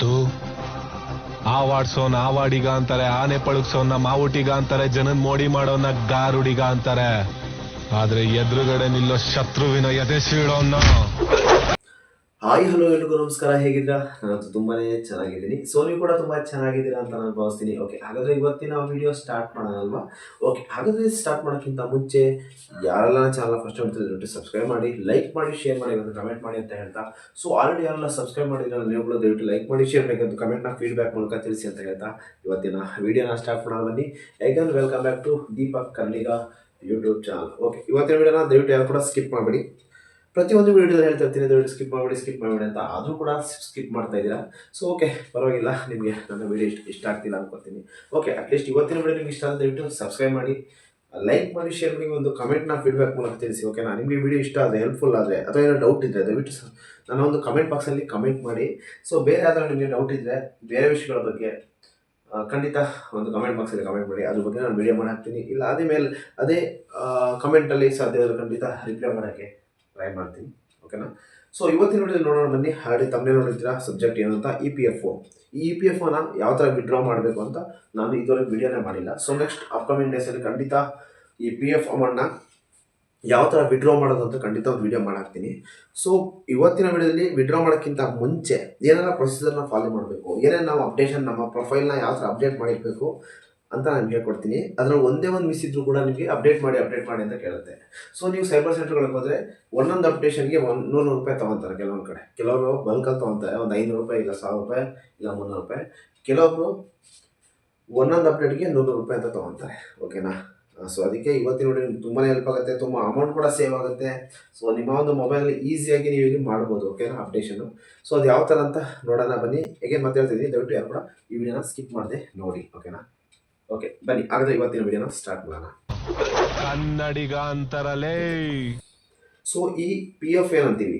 ಗೊತ್ತು? ಆವಾಡ್ಸೋನ್ ಆವಾಡಿಗ ಅಂತಾರೆ, ಆನೆ ಪಳುಗ್ಸೋನ್ನ ಮಾವುಟಿಗ ಅಂತಾರೆ, ಜನನ್ ಮೋಡಿ ಮಾಡೋನ್ನ ಗಾರುಡಿಗ ಅಂತಾರೆ. ಆದ್ರೆ ಎದುರುಗಡೆ ನಿಲ್ಲೋ ಶತ್ರುವಿನ ಎದೆ ಸೀಳೋನ್ನ. ಹಾಯ್ ಹಲೋ ಎಲ್ರಿಗೂ ನಮಸ್ಕಾರ. ಹೇಗಿದ್ದೀರಾ? ನಾನಂತೂ ತುಂಬಾನೇ ಚೆನ್ನಾಗಿದ್ದೀನಿ. ಸೊ ನೀವು ಕೂಡ ತುಂಬಾ ಚೆನ್ನಾಗಿದ್ದೀರಾ ಅಂತ ನಾನು ಭಾವಿಸ್ತೀನಿ. ಓಕೆ, ಹಾಗಾದ್ರೆ ಇವತ್ತಿನ ವಿಡಿಯೋ ಸ್ಟಾರ್ಟ್ ಮಾಡೋಣ ಅಲ್ವಾ? ಓಕೆ, ಹಾಗಾದ್ರೆ ಸ್ಟಾರ್ಟ್ ಮಾಡೋಕ್ಕಿಂತ ಮುಂಚೆ ಯಾರೆಲ್ಲ ಚಾನಲ್ ಫಸ್ಟ್ ನೋಡ್ತಿದ್ರೆ ಸಬ್ಸ್ಕ್ರೈಬ್ ಮಾಡಿ, ಲೈಕ್ ಮಾಡಿ, ಶೇರ್ ಮಾಡಿ, ಒಂದು ಕಮೆಂಟ್ ಮಾಡಿ ಅಂತ ಹೇಳ್ತಾ, ಸೊ ಆಲ್ರೆಡಿ ಯಾರೆಲ್ಲ ಸಬ್ಸ್ಕ್ರೈಬ್ ಮಾಡಿದ್ರೆ ನೀವು ದಯವಿಟ್ಟು ಲೈಕ್ ಮಾಡಿ, ಶೇರ್ ಮಾಡಿ, ಒಂದು ಕಮೆಂಟ್ನ ಫೀಡ್ಬ್ಯಾಕ್ ಮೂಲಕ ತಿಳಿಸಿ ಅಂತ ಹೇಳ್ತಾ ಇವತ್ತಿನ ವಿಡಿಯೋನ ಸ್ಟಾರ್ಟ್ ಮಾಡೋಣ ಬನ್ನಿ. ಯಾಕಂದ್ರೆ welcome back to Deepak Kannadiga YouTube channel. Okay, ಇವತ್ತಿನ ವಿಡಿಯೋನ ದಯವಿಟ್ಟು ಯಾರು ಕೂಡ ಸ್ಕಿಪ್ ಮಾಡಬೇಡಿ. ಪ್ರತಿಯೊಂದು ವಿಡಿಯೋದಲ್ಲಿ ಹೇಳ್ತಾ ಇರ್ತೀನಿ ದಯವಿಟ್ಟು ಸ್ಕಿಪ್ ಮಾಡಿ ಅಂತ, ಆದರೂ ಕೂಡ ಸ್ಕಿಪ್ ಮಾಡ್ತಾ ಇದ್ದೀರಾ. ಸೊ ಓಕೆ, ಪರವಾಗಿಲ್ಲ, ನಿಮಗೆ ನನ್ನ ವಿಡಿಯೋ ಇಷ್ಟ ಆಗ್ತಿಲ್ಲ ಅನ್ಕೋತೀನಿ. ಓಕೆ, ಅಟ್ಲೀಸ್ಟ್ ಇವತ್ತಿನ ವಿಡಿಯೋ ನಿಮ್ಗೆ ಇಷ್ಟ ಆದರೆ ದಯವಿಟ್ಟು ಸಬ್ಸ್ಕ್ರೈಬ್ ಮಾಡಿ, ಲೈಕ್ ಮಾಡಿ, ಶೇರ್ ಮಾಡಿ, ಒಂದು ಕಮೆಂಟ್ನ ಫೀಡ್ಬ್ಯಾಕ್ ಮೂಲಕ ತಿಳಿಸಿ. ಓಕೆನಾ? ನಿಮಗೆ ವಿಡಿಯೋ ಇಷ್ಟ ಆದರೆ, ಹೆಲ್ಪ್ಫುಲ್ ಆದರೆ, ಅಥವಾ ಏನೋ ಡೌಟ್ ಇದ್ದರೆ ದಯವಿಟ್ಟು ನನ್ನ ಒಂದು ಕಮೆಂಟ್ ಬಾಕ್ಸಲ್ಲಿ ಕಮೆಂಟ್ ಮಾಡಿ. ಸೊ ಬೇರೆ ಯಾವ್ದಾದ್ರು ನಿಮಗೆ ಡೌಟ್ ಇದ್ದರೆ, ಬೇರೆ ವಿಷಯಗಳ ಬಗ್ಗೆ ಖಂಡಿತ ಒಂದು ಕಮೆಂಟ್ ಬಾಕ್ಸಲ್ಲಿ ಕಮೆಂಟ್ ಮಾಡಿ, ಅದ್ರ ಬಗ್ಗೆ ನಾನು ವಿಡಿಯೋ ಮಾಡಿ ಹಾಕ್ತೀನಿ. ಇಲ್ಲ ಅದೇ ಕಮೆಂಟಲ್ಲಿ ಸಾಧ್ಯ ಆದರೆ ಖಂಡಿತ ರಿಪ್ಲೈ ಮಾಡೋಕ್ಕೆ ಟ್ರೈ ಮಾಡ್ತೀನಿ. ಓಕೆನಾ? ಸೊ ಇವತ್ತಿನ ವಿಡಿಯೋದಲ್ಲಿ ನೋಡೋಣ ಬನ್ನಿ. ಆಲ್ರೆಡಿ ತಮ್ಮನೇ ನೋಡಿದ್ದೀರಾ ಸಬ್ಜೆಕ್ಟ್ ಏನು ಅಂತ, EPFO. ಈ EPFOನ ಯಾವ ಥರ ವಿಡ್ರಾ ಮಾಡಬೇಕು ಅಂತ ನಾನು ಇದುವರೆಗೆ ವಿಡಿಯೋನೇ ಮಾಡಿಲ್ಲ. ಸೊ ನೆಕ್ಸ್ಟ್ ಅಪ್ಕಮಿಂಗ್ ಡೇಸಲ್ಲಿ ಖಂಡಿತ ಈ PF ಅಮೌಂಟ್ನ ಯಾವ ಥರ ವಿಡ್ರಾ ಮಾಡೋದು ಅಂತ ಖಂಡಿತ ಒಂದು ವಿಡಿಯೋ ಮಾಡಾಕ್ತೀನಿ. ಸೊ ಇವತ್ತಿನ ವಿಡಿಯೋದಲ್ಲಿ ವಿಡ್ರಾ ಮಾಡೋಕ್ಕಿಂತ ಮುಂಚೆ ಏನೆಲ್ಲ ಪ್ರೊಸೀಜರ್ನ ಫಾಲೋ ಮಾಡಬೇಕು, ಏನೇನು ನಾವು ಅಪ್ಡೇಷನ್ ನಮ್ಮ ಪ್ರೊಫೈಲ್ನ ಯಾವ ಥರ ಅಪ್ಡೇಟ್ ಮಾಡಿರಬೇಕು ಅಂತ ನಾನು ಹೇಳ್ಕೊಡ್ತೀನಿ. ಅದರಲ್ಲಿ ಒಂದೇ ಒಂದು ಮಿಸ್ ಇದ್ರೂ ಕೂಡ ನಿಮಗೆ ಅಪ್ಡೇಟ್ ಮಾಡಿ ಅಂತ ಕೇಳುತ್ತೆ. ಸೊ ನೀವು ಸೈಬರ್ ಸೆಂಟರ್ಗಳಿಗೆ ಹೋದರೆ ಒಂದೊಂದು ಅಪ್ಡೇಷನ್ಗೆ 100 ರೂಪಾಯಿ ತೊಗೊತಾರೆ. ಕೆಲವೊಂದು ಕಡೆ ಕೆಲವರು ಬಲ್ಕಲ್ಲಿ ತೊಗೊತಾರೆ, ಒಂದು 500 ರೂಪಾಯಿ, ಇಲ್ಲ 1000 ರೂಪಾಯಿ, ಇಲ್ಲ 300 ರೂಪಾಯಿ. ಕೆಲವೊಬ್ಬರು ಒಂದೊಂದು ಅಪ್ಡೇಟ್ಗೆ 100 ರೂಪಾಯಿ ಅಂತ ತೊಗೊತಾರೆ. ಓಕೆನಾ? ಸೊ ಅದಕ್ಕೆ ಇವತ್ತಿನ ನೋಡಿ ನಿಮ್ಗೆ ತುಂಬಾ ಹೆಲ್ಪ್ ಆಗುತ್ತೆ, ತುಂಬ ಅಮೌಂಟ್ ಕೂಡ ಸೇವ್ ಆಗುತ್ತೆ. ಸೊ ನಿಮ್ಮ ಒಂದು ಮೊಬೈಲಲ್ಲಿ ಈಸಿಯಾಗಿ ನೀವು ಇಲ್ಲಿ ಮಾಡ್ಬೋದು. ಓಕೆನಾ? ಅಪ್ಡೇಷನು. ಸೊ ಅದು ಯಾವ ಥರ ಅಂತ ನೋಡೋಣ ಬನ್ನಿ. ಹೇಗೆ ಮತ್ತೆ ಹೇಳ್ತಿದ್ದೀನಿ, ದಯವಿಟ್ಟು ಯಾರು ಕೂಡ ಈ ವಿಡಿಯೋನ ಸ್ಕಿಪ್ ಮಾಡದೆ ನೋಡಿ. ಓಕೆನಾ? ಓಕೆ ಬನ್ನಿ, ಹಾಗಾದ್ರೆ ಇವತ್ತಿನ ವಿಡಿಯೋನ ಸ್ಟಾರ್ಟ್ ಮಾಡೋಣ. ಕನ್ನಡಿಗ ಅಂತಾರಲೇ. ಸೊ ಈ PF ಏನಂತೀವಿ,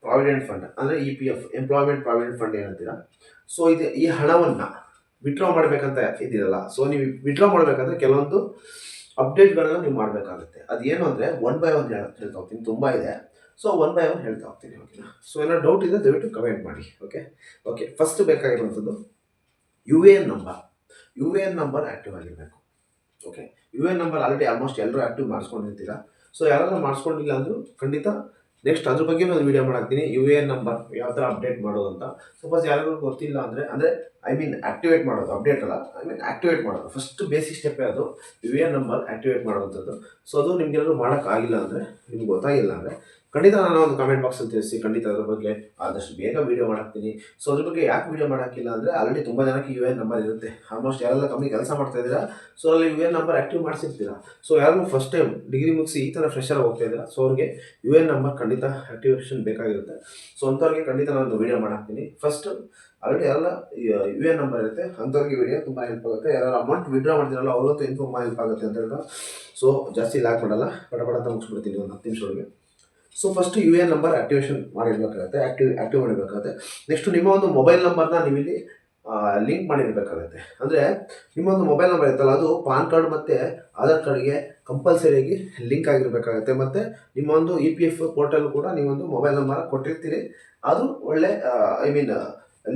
ಪ್ರಾವಿಡೆಂಟ್ ಫಂಡ್ ಅಂದರೆ EPF, ಎಂಪ್ಲಾಯ್ಮೆಂಟ್ ಪ್ರಾವಿಡೆಂಟ್ ಫಂಡ್ ಏನಂತೀರಾ. ಸೊ ಇದು ಈ ಹಣವನ್ನು ವಿಡ್ರಾ ಮಾಡಬೇಕಂತ ಇದ್ದೀರಲ್ಲ, ಸೊ ನೀವು ವಿಡ್ರಾ ಮಾಡಬೇಕಂದ್ರೆ ಕೆಲವೊಂದು ಅಪ್ಡೇಟ್ಗಳನ್ನ ನೀವು ಮಾಡಬೇಕಾಗುತ್ತೆ. ಅದೇನು ಅಂದರೆ 1 by 1 ಹೇಳ್ತಾ ಹೋಗ್ತೀನಿ, ತುಂಬ ಇದೆ. ಸೊ 1 by 1 ಹೇಳ್ತಾ ಹೋಗ್ತೀನಿ. ಓಕೆನಾ? ಸೊ ಏನೋ ಡೌಟ್ ಇದೆ ದಯವಿಟ್ಟು ಕಮೆಂಟ್ ಮಾಡಿ. ಓಕೆ ಫಸ್ಟ್ ಬೇಕಾಗಿರುವಂಥದ್ದು UAN number. UAN number active ಆಗಿರಬೇಕು. Okay, UAN number already almost ಎಲ್ಲರೂ ಆ್ಯಕ್ಟಿವ್ ಮಾಡಿಸ್ಕೊಂಡಿರ್ತೀರಾ. ಸೊ ಯಾರೆಲ್ಲ ಮಾಡಿಸ್ಕೊಂಡಿಲ್ಲ ಅಂದರೂ ಖಂಡಿತ ನೆಕ್ಸ್ಟ್ ಅದ್ರ ಬಗ್ಗೆ ಒಂದು ವಿಡಿಯೋ ಮಾಡಾಕ್ತೀನಿ. UAN ನಂಬರ್ ಯಾವ ಥರ ಅಪ್ಡೇಟ್ ಮಾಡೋದು ಅಂತ. ಸಪೋಸ್ ಯಾರಾದ್ರೂ ಗೊತ್ತಿಲ್ಲ ಅಂದರೆ ಆ್ಯಕ್ಟಿವೇಟ್ ಮಾಡೋದು, ಅಪ್ಡೇಟ್ ಅಲ್ಲ, ಆ್ಯಕ್ಟಿವೇಟ್ ಮಾಡೋದು. ಫಸ್ಟ್ ಬೇಸಿಕ್ ಸ್ಟೆಪ್ಪೇ ಅದು, UAN ನಂಬರ್ ಆ್ಯಕ್ಟಿವೇಟ್ ಮಾಡೋವಂಥದ್ದು. ಸೊ ಅದು ನಿಮಗೆಲ್ಲರೂ ಮಾಡೋಕ್ಕಾಗಿಲ್ಲ ಅಂದರೆ, ನಿಮ್ಗೆ ಗೊತ್ತಾಗಿಲ್ಲ ಅಂದರೆ ಖಂಡಿತ ನಾನು ಒಂದು ಕಮೆಂಟ್ ಬಾಕ್ಸಲ್ಲಿ ತಿಳಿಸಿ, ಖಂಡಿತ ಅದ್ರ ಬಗ್ಗೆ ಆದಷ್ಟು ಬೇಗ ವೀಡಿಯೋ ಮಾಡಾಕ್ತೀನಿ. ಸೊ ಅದ್ರ ಬಗ್ಗೆ ಯಾಕೆ ವೀಡಿಯೋ ಮಾಡೋಕ್ಕಿಲ್ಲ ಅಂದರೆ, ಆಲ್ರೆಡಿ ತುಂಬ ಜನಕ್ಕೆ UAN ನಂಬರ್ ಇರುತ್ತೆ. ಆಲ್ಮೋಸ್ಟ್ ಯಾರೆಲ್ಲ ಕಂಪ್ನಿ ಕೆಲಸ ಮಾಡ್ತಾ ಇದ್ದೀರಾ, ಸೊ ಅಲ್ಲಿ UAN ನಂಬರ್ ಆ್ಯಕ್ಟಿವ್ ಮಾಡಿಸಿರ್ತೀರಾ. ಸೊ ಯಾರು ಫಸ್ಟ್ ಟೈಮ್ ಡಿಗ್ರಿ ಮುಗಿಸಿ ಈ ಥರ ಫ್ರೆಶರ್ ಹೋಗ್ತಾ ಇದ್ದೀರಾ, ಸೊ ಅವ್ರಿಗೆ UAN ನಂಬರ್ ಖಂಡಿತ ಆ್ಯಕ್ಟಿವೇಷನ್ ಬೇಕಾಗಿರುತ್ತೆ. ಸೊ ಅಂಥವ್ರಿಗೆ ಖಂಡಿತ ನಾನು ವೀಡಿಯೋ ಮಾಡಾಕ್ತೀನಿ. ಫಸ್ಟ್ ಆಲ್ರೆಡಿ ಯಾರೆಲ್ಲ UAN ನಂಬರ್ ಇರುತ್ತೆ ಅಂಥವ್ರಿಗೆ ವಿಡಿಯೋ ತುಂಬ ಹೆಲ್ಪ್ ಆಗುತ್ತೆ. ಯಾರು ಅಮೌಂಟ್ ವಿಡ್ರಾ ಮಾಡ್ತೀರಲ್ಲ ಅವ್ರಂತೂ ತುಂಬ ಹೆಲ್ಪ್ ಆಗುತ್ತೆ ಅಂತ ಹೇಳ್ತಾ, ಸೊ ಜಾಸ್ತಿ ಲಾಕ್ ಮಾಡಲ್ಲ, ಪಟ ಅಂತ ಮುಗಿಸ್ಬಿಡ್ತೀನಿ ಒಂದು 10 ನಿಮಿಷದೊಳಗೆ. So first UAN number activation ಮಾಡಿರಬೇಕಾಗುತ್ತೆ, ಆ್ಯಕ್ಟಿವ್ ಮಾಡಿರಬೇಕಾಗುತ್ತೆ. ನೆಕ್ಸ್ಟು ನಿಮ್ಮ ಒಂದು ಮೊಬೈಲ್ ನಂಬರ್ನ ನೀವು ಇಲ್ಲಿ ಲಿಂಕ್ ಮಾಡಿರಬೇಕಾಗುತ್ತೆ. ಅಂದರೆ ನಿಮ್ಮೊಂದು ಮೊಬೈಲ್ ನಂಬರ್ ಇರುತ್ತಲ್ಲ, ಅದು ಪಾನ್ ಕಾರ್ಡ್ ಮತ್ತು ಆಧಾರ್ ಕಾರ್ಡ್ಗೆ ಕಂಪಲ್ಸರಿಯಾಗಿ ಲಿಂಕ್ ಆಗಿರಬೇಕಾಗುತ್ತೆ. ಮತ್ತು ನಿಮ್ಮ ಒಂದು EPF ಪೋರ್ಟಲ್ ಕೂಡ ನೀವೊಂದು ಮೊಬೈಲ್ ನಂಬರ್ ಕೊಟ್ಟಿರ್ತೀರಿ, ಅದು ಒಳ್ಳೆ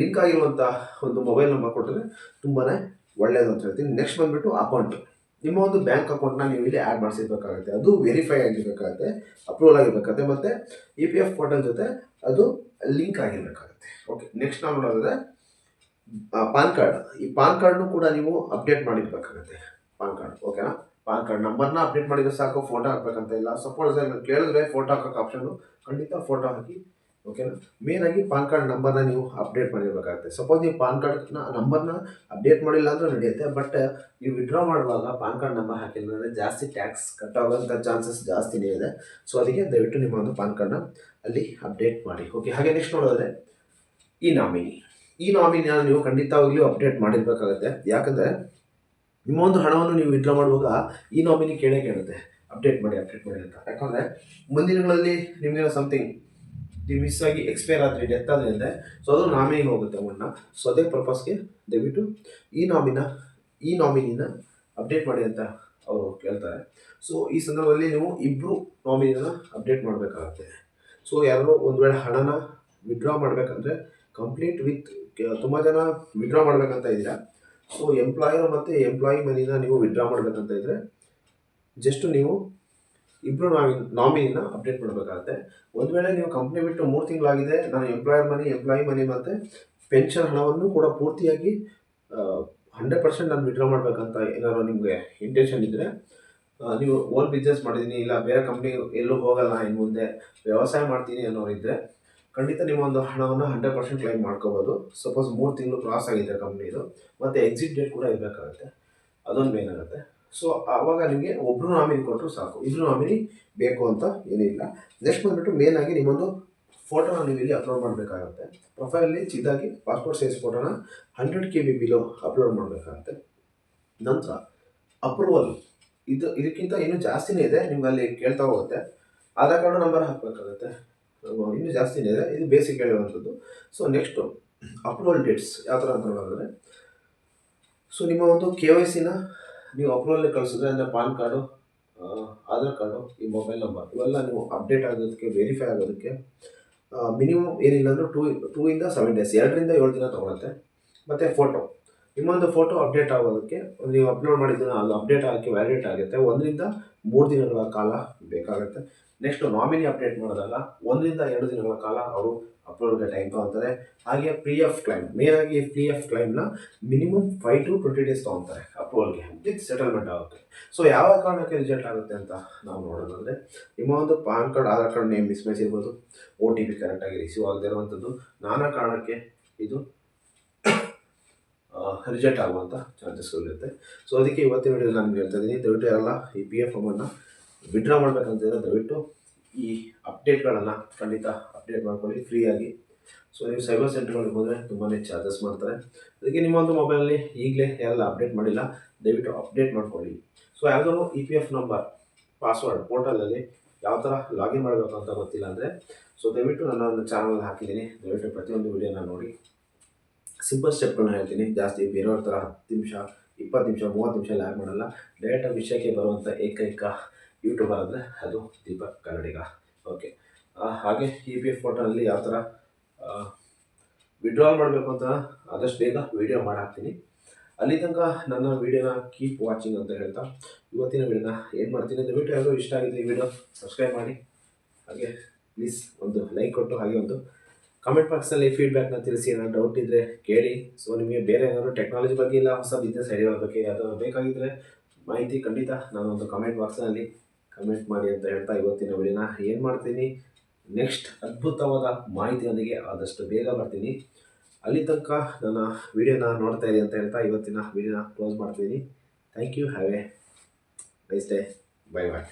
ಲಿಂಕ್ ಆಗಿರುವಂಥ ಒಂದು ಮೊಬೈಲ್ ನಂಬರ್ ಕೊಟ್ಟರೆ ತುಂಬಾ ಒಳ್ಳೆಯದು ಅಂತ ಹೇಳ್ತೀನಿ. ನೆಕ್ಸ್ಟ್ ಬಂದುಬಿಟ್ಟು ಅಕೌಂಟ್. ನಿಮ್ಮ ಒಂದು ಬ್ಯಾಂಕ್ ಅಕೌಂಟ್ನ ನೀವು ಇಲ್ಲಿ ಆ್ಯಡ್ ಮಾಡಿಸಿರ್ಬೇಕಾಗುತ್ತೆ, ಅದು ವೆರಿಫೈ ಆಗಿರಬೇಕಾಗುತ್ತೆ, ಅಪ್ರೂವಲ್ ಆಗಿರಬೇಕಾಗುತ್ತೆ, ಮತ್ತು EPF ಪೋರ್ಟಲ್ ಜೊತೆ ಅದು ಲಿಂಕ್ ಆಗಿರಬೇಕಾಗುತ್ತೆ. ಓಕೆ, ನೆಕ್ಸ್ಟ್ ನಾವು ನೋಡೋದಾದರೆ ಪಾನ್ ಕಾರ್ಡ್. ಈ ಪಾನ್ ಕಾರ್ಡ್ನು ಕೂಡ ನೀವು ಅಪ್ಡೇಟ್ ಮಾಡಿರಬೇಕಾಗುತ್ತೆ. ಪಾನ್ ಕಾರ್ಡ್, ಓಕೆನಾ? ಪಾನ್ ಕಾರ್ಡ್ ನಂಬರ್ನ ಅಪ್ಡೇಟ್ ಮಾಡಿದ್ರೆ ಸಾಕು, ಫೋಟೋ ಹಾಕಬೇಕಂತ ಇಲ್ಲ. ಸಪೋಸ್ ಕೇಳಿದ್ರೆ ಫೋಟೋ ಹಾಕೋಕ್ಕೆ ಆಪ್ಷನು, ಖಂಡಿತ ಫೋಟೋ ಹಾಕಿ. ಓಕೆನಾ? ಮೇನಾಗಿ ಪಾನ್ ಕಾರ್ಡ್ ನಂಬರ್ನ ನೀವು ಅಪ್ಡೇಟ್ ಮಾಡಿರಬೇಕಾಗುತ್ತೆ. ಸಪೋಸ್ ನೀವು ಪಾನ್ ಕಾರ್ಡ್ನ ನಂಬರ್ನ ಅಪ್ಡೇಟ್ ಮಾಡಿಲ್ಲ ಅಂದರೂ ನಡೆಯುತ್ತೆ, ಬಟ್ ನೀವು ವಿಡ್ರಾ ಮಾಡುವಾಗ ಪಾನ್ ಕಾರ್ಡ್ ನಂಬರ್ ಹಾಕಿಲ್ಲ ಅಂದರೆ ಜಾಸ್ತಿ ಟ್ಯಾಕ್ಸ್ ಕಟ್ಟಾಗೋಂಥ ಚಾನ್ಸಸ್ ಜಾಸ್ತಿನೇ ಇದೆ. ಸೊ ಅದಕ್ಕೆ ದಯವಿಟ್ಟು ನಿಮ್ಮ ಒಂದು ಪಾನ್ ಕಾರ್ಡ್ನ ಅಲ್ಲಿ ಅಪ್ಡೇಟ್ ಮಾಡಿ. ಓಕೆ, ಹಾಗೆ ನೆಕ್ಸ್ಟ್ ನೋಡೋದಾದರೆ ಈ ನಾಮಿನಿನ ನೀವು ಖಂಡಿತವಾಗ್ಲೂ ಅಪ್ಡೇಟ್ ಮಾಡಿರಬೇಕಾಗುತ್ತೆ. ಯಾಕಂದರೆ ನಿಮ್ಮ ಒಂದು ಹಣವನ್ನು ನೀವು ವಿಡ್ರಾ ಮಾಡುವಾಗ ಈ ನಾಮಿನಿ ಕೇಳುತ್ತೆ, ಅಪ್ಡೇಟ್ ಮಾಡಿ ಅಂತ. ಯಾಕಂದರೆ ಮುಂದಿನ ದಿನಗಳಲ್ಲಿ ನಿಮಗೇನೋ ಸಮಥಿಂಗ್ ನೀವು ಮಿಸ್ ಆಗಿ ಎಕ್ಸ್ಪೈರ್ ಆದರೆ, ಡೆತ್ ಆದರೆ ಅಂದರೆ, ಸೊ ಅದು ನಾಮಿನಿಗೆ ಹೋಗುತ್ತೆ ಅಮೌಂಟ್ನ. ಸೊ ಅದೇ ಪರ್ಪಸ್ಗೆ ದಯವಿಟ್ಟು ಈ ನಾಮಿನಿನ ಅಪ್ಡೇಟ್ ಮಾಡಿ ಅಂತ ಅವರು ಕೇಳ್ತಾರೆ. ಸೊ ಈ ಸಂದರ್ಭದಲ್ಲಿ ನೀವು 2 ನಾಮಿನಿನ ಅಪ್ಡೇಟ್ ಮಾಡಬೇಕಾಗುತ್ತೆ. ಸೊ ಯಾರು ಒಂದು ವೇಳೆ ಹಣನ ವಿಡ್ರಾ ಮಾಡಬೇಕಂದ್ರೆ ಕಂಪ್ಲೀಟ್ ವಿತ್ ತುಂಬ ಜನ ವಿಡ್ರಾ ಮಾಡಬೇಕಂತ ಇದ್ದೀರಾ. ಸೊ ಎಂಪ್ಲಾಯರ್ ಮತ್ತು ಎಂಪ್ಲಾಯಿ ಮನಿನ ನೀವು ವಿಡ್ರಾ ಮಾಡಬೇಕಂತ ಇದ್ದರೆ ಜಸ್ಟ್ ನೀವು ಇಬ್ಬರು ನಾಮಿನಿನ ಅಪ್ಡೇಟ್ ಮಾಡಬೇಕಾಗುತ್ತೆ. ಒಂದು ವೇಳೆ ನೀವು ಕಂಪ್ನಿ ಬಿಟ್ಟು 3 ತಿಂಗಳಾಗಿದೆ, ನಾನು ಎಂಪ್ಲಾಯಿ ಮನಿ ಮತ್ತು ಪೆನ್ಷನ್ ಹಣವನ್ನು ಕೂಡ ಪೂರ್ತಿಯಾಗಿ 100% ನಾನು ವಿಡ್ರಾ ಮಾಡಬೇಕಂತ ಏನಾದ್ರು ನಿಮಗೆ ಇಂಟೆನ್ಷನ್ ಇದ್ದರೆ, ನೀವು ಓನ್ ಬಿಸ್ನೆಸ್ ಮಾಡಿದ್ದೀನಿ, ಇಲ್ಲ ಬೇರೆ ಕಂಪ್ನಿ ಎಲ್ಲೂ ಹೋಗಲ್ಲ ಇನ್ನು ಮುಂದೆ ವ್ಯವಸಾಯ ಮಾಡ್ತೀನಿ ಅನ್ನೋರಿದ್ದರೆ ಖಂಡಿತ ನಿಮ್ಮ ಒಂದು ಹಣವನ್ನು 100% ಕ್ಲೈಮ್ ಮಾಡ್ಕೋಬೋದು. ಸಪೋಸ್ 3 ತಿಂಗಳು ಕ್ರಾಸ್ ಆಗಿದೆ ಕಂಪ್ನಿದು, ಮತ್ತು ಎಕ್ಸಿಟ್ ಡೇಟ್ ಕೂಡ ಇರಬೇಕಾಗುತ್ತೆ, ಅದೊಂದು ಮೇನ್ ಆಗುತ್ತೆ. ಸೊ ಆವಾಗ ನಿಮಗೆ ಒಬ್ಬರು ನಾಮಿನಿ ಕೊಟ್ಟರು ಸಾಕು, ಇಬ್ಬರು ನಾಮಿನಿ ಬೇಕು ಅಂತ ಏನಿಲ್ಲ. ನೆಕ್ಸ್ಟ್ ಬಂದುಬಿಟ್ಟು ಮೇನ್ ಆಗಿ ನಿಮ್ಮೊಂದು ಫೋಟೋನ ನೀವು ಇಲ್ಲಿ ಅಪ್ಲೋಡ್ ಮಾಡಬೇಕಾಗುತ್ತೆ. ಪ್ರೊಫೈಲಲ್ಲಿ ಚಿಕ್ಕದಾಗಿ ಪಾಸ್ಪೋರ್ಟ್ ಸೈಜ್ ಫೋಟೋನ 100 KB ಬಿಲೋ ಅಪ್ಲೋಡ್ ಮಾಡಬೇಕಾಗುತ್ತೆ. ನಂತರ ಅಪ್ರೂವಲ್, ಇದಕ್ಕಿಂತ ಇನ್ನೂ ಜಾಸ್ತಿನೇ ಇದೆ, ನಿಮ್ಗೆ ಅಲ್ಲಿ ಕೇಳ್ತಾ ಹೋಗುತ್ತೆ. ಆಧಾರ್ ಕಾರ್ಡು ನಂಬರ್ ಹಾಕಬೇಕಾಗುತ್ತೆ, ಇನ್ನೂ ಜಾಸ್ತಿನೇ ಇದೆ, ಇದು ಬೇಸಿಕ್ ಹೇಳಿರುವಂಥದ್ದು. ಸೊ ನೆಕ್ಸ್ಟು ಅಪ್ರೂವಲ್ ಡೇಟ್ಸ್ ಯಾವ ಥರ ಅಂತ ನೋಡೋದಾದರೆ, ಸೊ ನಿಮ್ಮ ಒಂದು KYCನ ನೀವು ಅಪ್ರೂವಲ್ಗೆ ಕಳಿಸಿದ್ರೆ, ಅಂದರೆ ಪಾನ್ ಕಾರ್ಡು, ಆಧಾರ್ ಕಾರ್ಡು, ಈ ಮೊಬೈಲ್ ನಂಬರ್ ಇವೆಲ್ಲ ನೀವು ಅಪ್ಡೇಟ್ ಆಗೋದಕ್ಕೆ, ವೆರಿಫೈ ಆಗೋದಕ್ಕೆ ಮಿನಿಮಮ್ ಏನಿಲ್ಲ ಅಂದರೂ 2 ಇಂದ 7 ಡೇಸ್, 2 ರಿಂದ 7 ದಿನ ತೊಗೊಳುತ್ತೆ. ಮತ್ತು ಫೋಟೋ, ನಿಮ್ಮೊಂದು ಫೋಟೋ ಅಪ್ಡೇಟ್ ಆಗೋದಕ್ಕೆ, ನೀವು ಅಪ್ಲೋಡ್ ಮಾಡಿದ್ದನ್ನು ಅದು ಅಪ್ಡೇಟ್ ಆಗೋಕ್ಕೆ ವ್ಯಾಲಿಡೇಟ್ ಆಗುತ್ತೆ, 1 ರಿಂದ 3 ದಿನಗಳ ಕಾಲ ಬೇಕಾಗುತ್ತೆ. ನೆಕ್ಸ್ಟು ನಾಮಿನಿ ಅಪ್ಡೇಟ್ ಮಾಡಿದಾಗ 1 ರಿಂದ 2 ದಿನಗಳ ಕಾಲ ಅವರು ಅಪ್ಲೋಡ್ಗೆ ಟೈಮ್ ತೊಗೊತಾರೆ. ಹಾಗೆ PF ಕ್ಲೈಮ್, ಮೇನಾಗಿ PF ಕ್ಲೈಮ್ನ ಮಿನಿಮಮ್ 5 to 20 ಡೇಸ್ ತೊಗೊತಾರೆ ಅಪ್ರೂವಲ್ಗೆ, ವಿತ್ ಸೆಟಲ್ಮೆಂಟ್ ಆಗುತ್ತೆ. ಸೊ ಯಾವ ಕಾರಣಕ್ಕೆ ರಿಜೆಕ್ಟ್ ಆಗುತ್ತೆ ಅಂತ ನಾವು ನೋಡೋದಂದರೆ, ನಿಮ್ಮ ಒಂದು PAN card, Aadhaar card name mismatch ಇರ್ಬೋದು, OTP ಕರೆಕ್ಟಾಗಿ ರಿಸೀವ್ ಆಗದೇ ಇರುವಂಥದ್ದು, ನಾನಾ ಕಾರಣಕ್ಕೆ ಇದು ರಿಜೆಕ್ಟ್ ಆಗುವಂಥ ಚಾನ್ಸಸ್ಗಳಿರುತ್ತೆ. ಸೊ ಅದಕ್ಕೆ ಇವತ್ತಿನ ವಿಡಿಯೋ ನಾನು ಹೇಳ್ತಾ ಇದ್ದೀನಿ, ದಯವಿಟ್ಟು ಯಾರೆಲ್ಲ ಈ PF ಅಮೌಂಟ್ನ ವಿಡ್ರಾ ಮಾಡಬೇಕಂತಿದ್ರೆ ದಯವಿಟ್ಟು ಈ ಅಪ್ಡೇಟ್ಗಳನ್ನು ಖಂಡಿತ ಅಪ್ಡೇಟ್ ಮಾಡ್ಕೊಳ್ಳಿ ಫ್ರೀಯಾಗಿ. ಸೊ ನೀವು ಸೈಬರ್ ಸೆಂಟರ್ಗಳಿಗೆ ಹೋದರೆ ತುಂಬಾ ಚಾರ್ಜಸ್ ಮಾಡ್ತಾರೆ. ಅದಕ್ಕೆ ನಿಮ್ಮ ಒಂದು ಮೊಬೈಲಲ್ಲಿ ಈಗಲೇ ಯಾರೆಲ್ಲ ಅಪ್ಡೇಟ್ ಮಾಡಿಲ್ಲ ದಯವಿಟ್ಟು ಅಪ್ಡೇಟ್ ಮಾಡ್ಕೊಳ್ಳಿ. ಸೊ ಯಾವುದಾದ್ರು EPF ನಂಬರ್, ಪಾಸ್ವರ್ಡ್ ಪೋರ್ಟಲಲ್ಲಿ ಯಾವ ಥರ ಲಾಗಿನ್ ಮಾಡಬೇಕು ಅಂತ ಗೊತ್ತಿಲ್ಲ ಅಂದರೆ, ಸೊ ದಯವಿಟ್ಟು ನನ್ನ ಒಂದು ಚಾನಲ್ ಹಾಕಿದ್ದೀನಿ, ದಯವಿಟ್ಟು ಪ್ರತಿಯೊಂದು ವಿಡಿಯೋನ ನೋಡಿ. ಸಿಂಪಲ್ ಸ್ಟೆಪ್ಗಳನ್ನ ಹೇಳ್ತೀನಿ, ಜಾಸ್ತಿ ಬೇರೆಯವ್ರ ಥರ 10 ನಿಮಿಷ 20 ನಿಮಿಷ 30 ನಿಮಿಷ ಲ್ಯಾಗ್ ಮಾಡಲ್ಲ. ಡೈರೆಕ್ಟಾಗಿ ವಿಷಯಕ್ಕೆ ಬರುವಂಥ ಏಕೈಕ ಯೂಟ್ಯೂಬರ್ ಅಂದರೆ ಅದು ದೀಪಕ್ ಕನ್ನಡಿಗ. ಓಕೆ, ಹಾಗೆ EPF ಪೋರ್ಟಲಲ್ಲಿ ಯಾವ ಥರ ವಿಡ್ರಾಲ್ ಮಾಡಬೇಕು ಅಂತ ಆದಷ್ಟು ಬೇಗ ವೀಡಿಯೋ ಮಾಡಾಕ್ತೀನಿ. ಅಲ್ಲಿ ತನಕ ನನ್ನ ವೀಡಿಯೋನ ಕೀಪ್ ವಾಚಿಂಗ್ ಅಂತ ಹೇಳ್ತಾ ಇವತ್ತಿನ ವೀಡಿಯೋನ ಏನು ಮಾಡ್ತೀನಿ, ದಯವಿಟ್ಟು ಯಾರು ಇಷ್ಟ ಆಗಿದೆ ಈ ವಿಡಿಯೋ ಸಬ್ಸ್ಕ್ರೈಬ್ ಮಾಡಿ, ಹಾಗೆ ಪ್ಲೀಸ್ ಒಂದು ಲೈಕ್ ಕೊಟ್ಟು, ಹಾಗೆ ಒಂದು ಕಮೆಂಟ್ ಬಾಕ್ಸಲ್ಲಿ ಫೀಡ್ಬ್ಯಾಕ್ನ ತಿಳಿಸಿ. ಏನಾದ್ರು ಡೌಟ್ ಇದ್ದರೆ ಕೇಳಿ. ಸೊ ನಿಮಗೆ ಬೇರೆ ಏನಾದರೂ ಟೆಕ್ನಾಲಜಿ ಬಗ್ಗೆ ಇಲ್ಲ ಹೊಸ ಬಿಸ್ನೆಸ್ ಐಡಿಯಾಗಳ ಬಗ್ಗೆ ಯಾವ್ದಾದ್ರು ಬೇಕಾಗಿದ್ದರೆ ಮಾಹಿತಿ ಖಂಡಿತ ನಾನು ಒಂದು ಕಮೆಂಟ್ ಬಾಕ್ಸ್ನಲ್ಲಿ ಕಮೆಂಟ್ ಮಾಡಿ ಅಂತ ಹೇಳ್ತಾ ಇವತ್ತಿನ ವಿಡಿಯೋನ ಏನು ಮಾಡ್ತೀನಿ, ನೆಕ್ಸ್ಟ್ ಅದ್ಭುತವಾದ ಮಾಹಿತಿಯೊಂದಿಗೆ ಆದಷ್ಟು ಬೇಗ ಬರ್ತೀನಿ. ಅಲ್ಲಿ ತನಕ ನನ್ನ ವಿಡಿಯೋನ ನೋಡ್ತಾ ಇರಿ ಅಂತ ಹೇಳ್ತಾ ಇವತ್ತಿನ ವಿಡಿಯೋನ ಕ್ಲೋಸ್ ಮಾಡ್ತೀನಿ. Thank you, have a nice day, bye bye.